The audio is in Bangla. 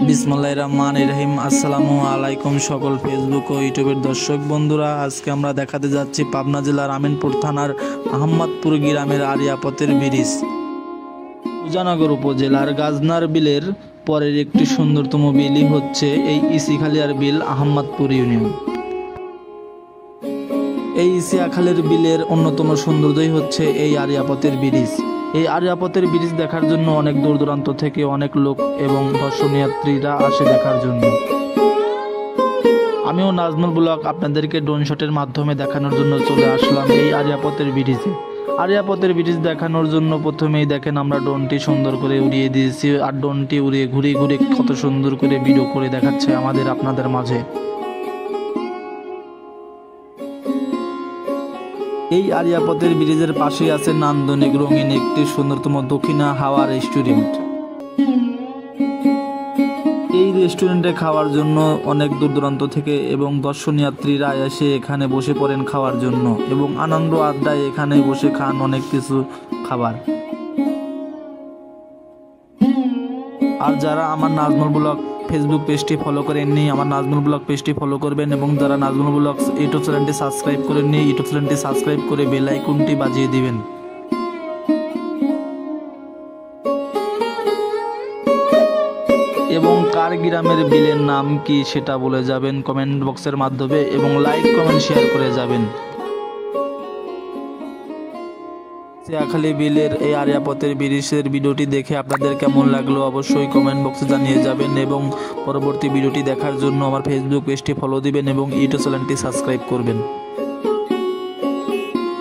বিসমিল্লাহির রহমানির রহিম। আসসালামু আলাইকুম সকল ফেসবুক ও ইউটিউবের দর্শক বন্ধুরা। আজকে আমরা দেখাতে যাচ্ছি পাবনা জেলার আমিনপুর থানার আহমদপুর গ্রামের আরিয়াপথের ব্রিজ। সুজানগর উপজেলার গাজনার বিলের পরের একটি সুন্দরতম বিলই হচ্ছে এই ইসিখালিয়ার বিল, আহমদপুর ইউনিয়ন। এই ইসিখালিয়ার বিলের অন্যতম সৌন্দর্যই হচ্ছে এই আরিয়াপথের ব্রিজ। এই আরিয়াপথের ব্রিজ দেখার জন্য অনেক দূর দূরান্ত থেকে অনেক লোক এবং দর্শনার্থীরা আসে দেখার জন্য। আমিও নাজমুল ব্লগ আপনাদেরকে ড্রোন শটের মাধ্যমে দেখানোর জন্য চলে আসলাম এই আরিয়াপথের ব্রিজে। আরিয়াপথের ব্রিজ দেখানোর জন্য প্রথমেই দেখেন আমরা ড্রোনটি সুন্দর করে উড়িয়ে দিয়েছি, আর ড্রোনটি উড়িয়ে ঘুরে ঘুরে কত সুন্দর করে ভিডিও করে দেখাচ্ছে আপনাদের মাঝে। এই আরিয়াপথের ব্রিজের পাশেই আছে নান্দনিক রঙিন একটি সুন্দরতম দক্ষিণা হাওয়া রেস্টুরেন্ট। এই রেস্টুরেন্টে খাওয়ার জন্য অনেক দূর দূরান্ত থেকে এবং দর্শনার্থীরা এসে এখানে বসে পড়েন খাওয়ার জন্য এবং আনন্দ আড্ডায় এখানে বসে খান অনেক কিছু খাবার। আর যারা আমার নাজমুল ব্লগ ফেসবুক পেজটি ফলো করেননি, আমার নাজমুল ব্লগ পেজটি ফলো করবেন এবং যারা নাজমুল ব্লগ ইউটিউব চ্যানেলটি সাবস্ক্রাইব করেননি, ইউটিউব চ্যানেলটি সাবস্ক্রাইব করে বেল আইকনটি বাজিয়ে দিবেন। এবং কার গ্রামের বিলের নাম কি সেটা বলে যাবেন কমেন্ট বক্সের মাধ্যমে এবং লাইক কমেন্ট শেয়ার করে যাবেন। ইসিখালি বিলের এই আরিয়াপথের ব্রিজের ভিডিওটি দেখে আপনাদের কেমন লাগলো অবশ্যই কমেন্ট বক্সে জানিয়ে যাবেন এবং পরবর্তী ভিডিওটি দেখার জন্য আমার ফেসবুক পেজটি ফলো দিবেন এবং ইউটিউব চ্যানেলটি সাবস্ক্রাইব করবেন।